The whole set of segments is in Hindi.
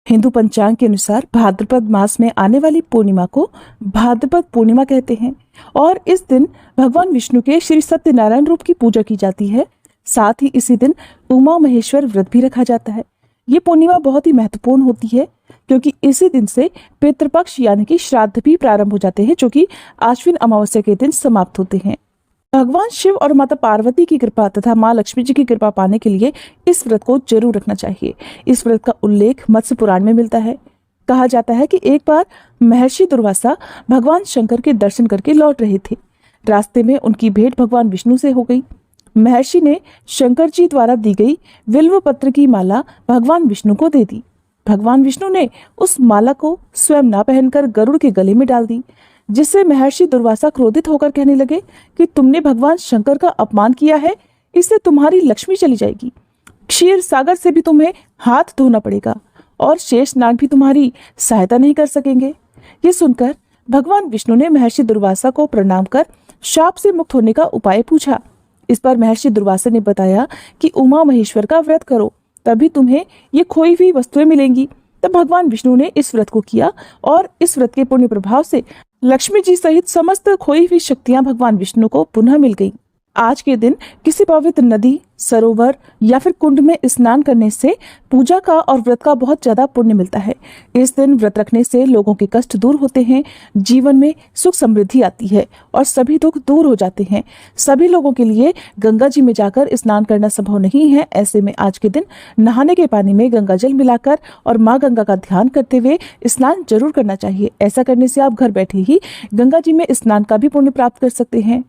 हिंदू पंचांग के अनुसार भाद्रपद मास में आने वाली पूर्णिमा को भाद्रपद पूर्णिमा कहते हैं और इस दिन भगवान विष्णु के श्री सत्यनारायण रूप की पूजा की जाती है। साथ ही इसी दिन उमा महेश्वर व्रत भी रखा जाता है। ये पूर्णिमा बहुत ही महत्वपूर्ण होती है क्योंकि इसी दिन से पितृपक्ष यानी कि श्राद्ध भी प्रारंभ हो जाते हैं, जो कि आश्विन अमावस्या के दिन समाप्त होते हैं। भगवान शिव और माता पार्वती की कृपा तथा माँ लक्ष्मी जी की कृपा पाने के लिए इस व्रत को जरूर रखना चाहिए। इस व्रत का उल्लेख मत्स्य पुराण में मिलता है। कहा जाता है कि एक बार महर्षि दुर्वासा भगवान शंकर के दर्शन करके लौट रहे थे। रास्ते में उनकी भेंट भगवान विष्णु से हो गई। महर्षि ने शंकर जी द्वारा दी गई बिल्व पत्र की माला भगवान विष्णु को दे दी। भगवान विष्णु ने उस माला को स्वयं ना पहनकर गरुड़ के गले में डाल दी, जिससे महर्षि दुर्वासा क्रोधित होकर कहने लगे कि तुमने भगवान शंकर का अपमान किया है, इससे तुम्हारी लक्ष्मी चली जाएगी। क्षीर सागर से भी तुम्हें हाथ धोना पड़ेगा और शेष नाग भी तुम्हारी सहायता नहीं कर सकेंगे। ये सुनकर भगवान विष्णु ने महर्षि दुर्वासा को प्रणाम कर शाप से मुक्त होने का उपाय पूछा। इस पर महर्षि दुर्वासा ने बताया कि उमा महेश्वर का व्रत करो, तभी तुम्हें ये खोई हुई वस्तुएं मिलेंगी। तब भगवान विष्णु ने इस व्रत को किया और इस व्रत के पुण्य प्रभाव से लक्ष्मी जी सहित समस्त खोई हुई शक्तियां भगवान विष्णु को पुनः मिल गईं। आज के दिन किसी पवित्र नदी, सरोवर या फिर कुंड में स्नान करने से पूजा का और व्रत का बहुत ज्यादा पुण्य मिलता है। इस दिन व्रत रखने से लोगों के कष्ट दूर होते हैं, जीवन में सुख समृद्धि आती है और सभी दुख दूर हो जाते हैं। सभी लोगों के लिए गंगा जी में जाकर स्नान करना संभव नहीं है। ऐसे में आज के दिन नहाने के पानी में गंगा जल मिलाकर और माँ गंगा का ध्यान करते हुए स्नान जरूर करना चाहिए। ऐसा करने से आप घर बैठे ही गंगा जी में स्नान का भी पुण्य प्राप्त कर सकते हैं।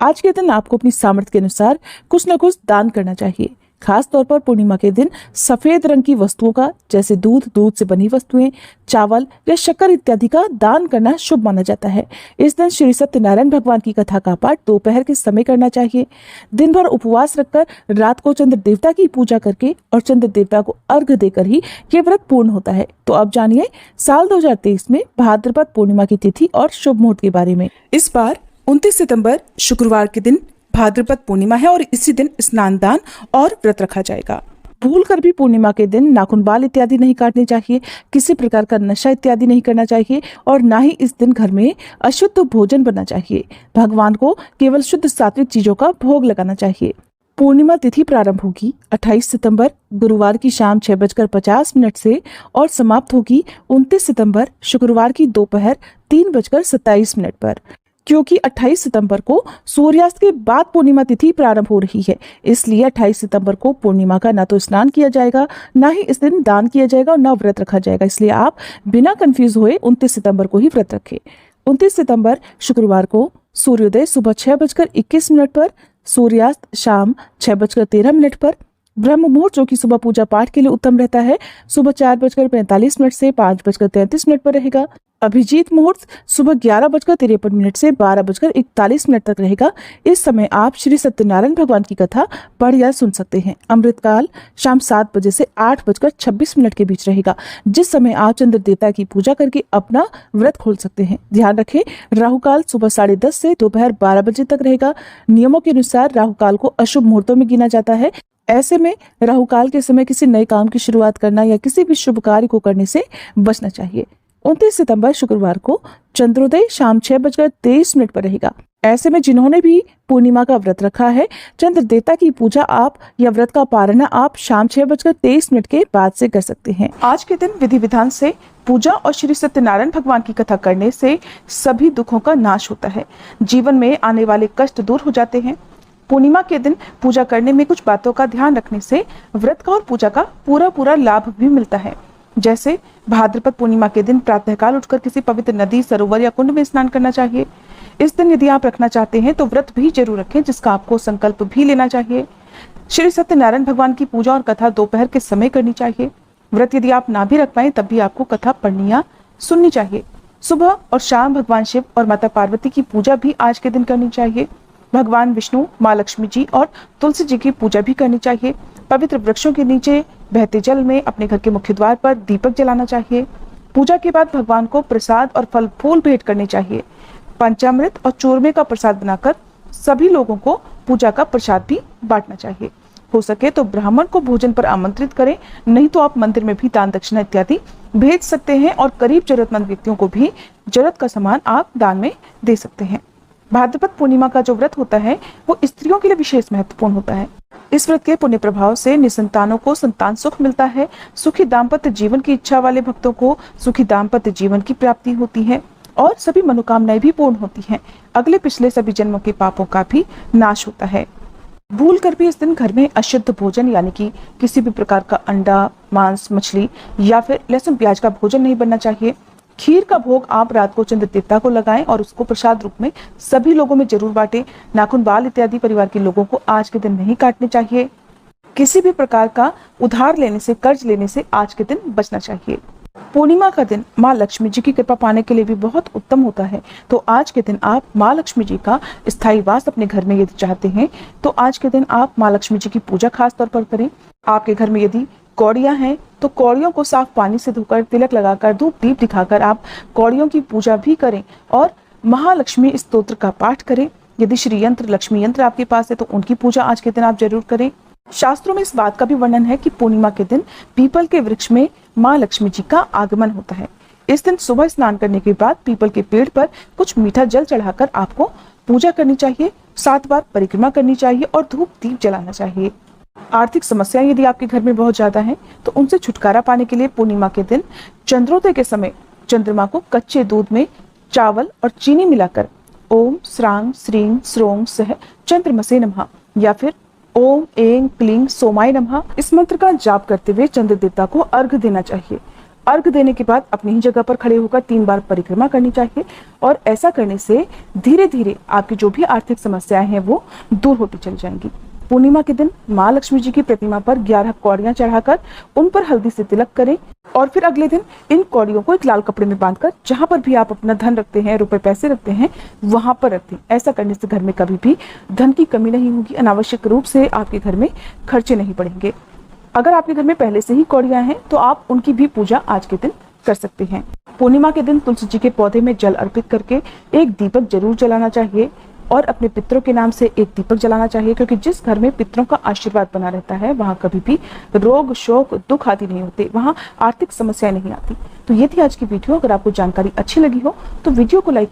आज के दिन आपको अपनी सामर्थ्य के अनुसार कुछ न कुछ दान करना चाहिए। खास तौर पर पूर्णिमा के दिन सफेद रंग की वस्तुओं का, जैसे दूध से बनी वस्तुएं, चावल या शक्कर इत्यादि का दान करना शुभ माना जाता है। इस दिन श्री सत्यनारायण भगवान की कथा का पाठ दोपहर के समय करना चाहिए। दिन भर उपवास रखकर रात को चंद्र देवता की पूजा करके और चंद्र देवता को अर्घ्य देकर ही ये व्रत पूर्ण होता है। तो अब जानिए साल 2023 में भाद्रपद पूर्णिमा की तिथि और शुभ मुहूर्त के बारे में। इस बार 29 सितंबर शुक्रवार के दिन भाद्रपद पूर्णिमा है और इसी दिन स्नान दान और व्रत रखा जाएगा। भूल कर भी पूर्णिमा के दिन नाखून, बाल इत्यादि नहीं काटने चाहिए। किसी प्रकार का नशा इत्यादि नहीं करना चाहिए और ना ही इस दिन घर में अशुद्ध भोजन बनना चाहिए। भगवान को केवल शुद्ध सात्विक चीजों का भोग लगाना चाहिए। पूर्णिमा तिथि प्रारंभ होगी 28 सितंबर गुरुवार की शाम 6:50 से और समाप्त होगी 29 सितंबर शुक्रवार की दोपहर 3:27 पर। क्योंकि 28 सितंबर को सूर्यास्त के बाद पूर्णिमा तिथि प्रारंभ हो रही है, इसलिए 28 सितंबर को पूर्णिमा का ना तो स्नान किया जाएगा, ना ही इस दिन दान किया जाएगा और ना व्रत रखा जाएगा। इसलिए आप बिना कंफ्यूज हुए 29 सितंबर को ही व्रत रखें। 29 सितंबर शुक्रवार को सूर्योदय सुबह 6:21 पर, सूर्यास्त शाम 6:13 पर। ब्रह्म मुहूर्त जो कि सुबह पूजा पाठ के लिए उत्तम रहता है, सुबह 4:45 से 5:33 पर रहेगा। अभिजीत मुहूर्त सुबह 11:53 से 12:41 तक रहेगा। इस समय आप श्री सत्यनारायण भगवान की कथा पढ़ या सुन सकते हैं। अमृतकाल शाम 7 बजे से 8:26 के बीच रहेगा, जिस समय आप चंद्र देवता की पूजा करके अपना व्रत खोल सकते हैं। ध्यान रखें, राहुकाल सुबह 10:30 से दोपहर 12 बजे तक रहेगा। नियमों के अनुसार राहुकाल को अशुभ मुहूर्तों में गिना जाता है। ऐसे में राहुकाल के समय किसी नए काम की शुरुआत करना या किसी भी शुभ कार्य को करने से बचना चाहिए। 29 सितंबर शुक्रवार को चंद्रोदय शाम 6:23 पर रहेगा। ऐसे में जिन्होंने भी पूर्णिमा का व्रत रखा है, चंद्र देवता की पूजा आप या व्रत का पारण आप शाम 6:23 के बाद से कर सकते हैं। आज के दिन विधि विधान से पूजा और श्री सत्यनारायण भगवान की कथा करने से सभी दुखों का नाश होता है। जीवन में आने वाले कष्ट दूर हो जाते हैं। पूर्णिमा के दिन पूजा करने में कुछ बातों का ध्यान रखने से व्रत का और पूजा का पूरा लाभ भी मिलता है। जैसे भाद्रपद पूर्णिमा के दिन प्रातःकाल उठकर किसी पवित्र नदी, सरोवर या कुंड में स्नान करना चाहिए। इस दिन यदि आप रखना चाहते हैं तो व्रत भी जरूर रखें, जिसका आपको संकल्प भी लेना चाहिए। श्री सत्यनारायण भगवान की पूजा और कथा दोपहर के समय करनी चाहिए। व्रत यदि आप ना भी रख पाए तब भी आपको कथा पढ़नी या सुननी चाहिए। सुबह और शाम भगवान शिव और माता पार्वती की पूजा भी आज के दिन करनी चाहिए। भगवान विष्णु, माँ लक्ष्मी जी और तुलसी जी की पूजा भी करनी चाहिए। पवित्र वृक्षों के नीचे बहते जल में अपने घर के मुख्य द्वार पर दीपक जलाना चाहिए। पूजा के बाद भगवान को प्रसाद और फल फूल भेंट करने चाहिए। पंचामृत और चूरमे का प्रसाद बनाकर सभी लोगों को पूजा का प्रसाद भी बांटना चाहिए। हो सके तो ब्राह्मण को भोजन पर आमंत्रित करें, नहीं तो आप मंदिर में भी दान दक्षिणा इत्यादि भेज सकते हैं और करीब जरूरतमंद व्यक्तियों को भी जरूरत का सामान आप दान में दे सकते हैं। भाद्रपद पूर्णिमा का जो व्रत होता है वो स्त्रियों के लिए विशेष महत्वपूर्ण होता है। इस व्रत के पुण्य प्रभाव से निसंतानों को संतान सुख मिलता है। सुखी दाम्पत्य जीवन की इच्छा वाले भक्तों को सुखी दाम्पत्य जीवन की प्राप्ति होती है और सभी मनोकामनाएं भी पूर्ण होती हैं। अगले पिछले सभी जन्मों के पापों का भी नाश होता है। भूल कर भी इस दिन घर में अशुद्ध भोजन यानी कि किसी भी प्रकार का अंडा, मांस, मछली या फिर लहसुन प्याज का भोजन नहीं बनना चाहिए। खीर का भोग आप रात को चंद्र देवता को लगाएं और उसको प्रसाद रूप में सभी लोगों में जरूर बांटें। नाखून, बाल इत्यादि परिवार के लोगों को आज के दिन नहीं काटने चाहिए। किसी भी प्रकार का उधार लेने से, कर्ज लेने से आज के दिन बचना चाहिए। पूर्णिमा का दिन माँ लक्ष्मी जी की कृपा पाने के लिए भी बहुत उत्तम होता है। तो आज के दिन आप माँ लक्ष्मी जी का स्थायी वास अपने घर में यदि चाहते हैं तो आज के दिन आप माँ लक्ष्मी जी की पूजा खास तौर पर करें। आपके घर में यदि कौड़ियां हैं तो कौड़ियों को साफ पानी से धोकर, तिलक लगाकर, धूप दीप दिखाकर आप कौड़ियों की पूजा भी करें और महालक्ष्मी स्तोत्र का पाठ करें। यदि श्री यंत्र, लक्ष्मी यंत्र आपके पास है तो उनकी पूजा आज के दिन आप जरूर करें। शास्त्रों में इस बात का भी वर्णन है कि पूर्णिमा के दिन पीपल के वृक्ष में माँ लक्ष्मी जी का आगमन होता है। इस दिन सुबह स्नान करने के बाद पीपल के पेड़ पर कुछ मीठा जल चढ़ाकर आपको पूजा करनी चाहिए, 7 बार परिक्रमा करनी चाहिए और धूप दीप जलाना चाहिए। आर्थिक समस्याएं यदि आपके घर में बहुत ज्यादा हैं तो उनसे छुटकारा पाने के लिए पूर्णिमा के दिन चंद्रोदय के समय चंद्रमा को कच्चे दूध में चावल और चीनी मिलाकर ओम श्रांग श्रीं श्रोंग सह चंद्रमसे नमः या फिर ओम ऐं क्लीं सोमाय नमः इस मंत्र का जाप करते हुए चंद्र देवता को अर्घ्य देना चाहिए। अर्घ्य देने के बाद अपनी ही जगह पर खड़े होकर 3 बार परिक्रमा करनी चाहिए और ऐसा करने से धीरे धीरे आपकी जो भी आर्थिक समस्याएं हैं वो दूर होती चली जाएंगी। पूर्णिमा के दिन माँ लक्ष्मी जी की प्रतिमा पर 11 कौड़ियां चढ़ाकर उन पर हल्दी से तिलक करें और फिर अगले दिन इन कौड़ियों को एक लाल कपड़े में बांधकर जहां पर भी आप अपना धन रखते हैं, रुपए पैसे रखते हैं, वहां पर रख दें। ऐसा करने से घर में कभी भी धन की कमी नहीं होगी, अनावश्यक रूप से आपके घर में खर्चे नहीं बढ़ेंगे। अगर आपके घर में पहले से ही कौड़ियां हैं तो आप उनकी भी पूजा आज के दिन कर सकते हैं। पूर्णिमा के दिन तुलसी जी के पौधे में जल अर्पित करके एक दीपक जरूर जलाना चाहिए और अपने पितरों के नाम से एक दीपक जलाना चाहिए, क्योंकि जिस घर में पितरों का आशीर्वाद बना रहता है वहां कभी भी रोग, शोक, दुख आदि नहीं होते, वहां आर्थिक समस्याएं नहीं आती। तो ये थी आज की वीडियो। अगर आपको जानकारी अच्छी लगी हो तो वीडियो को लाइक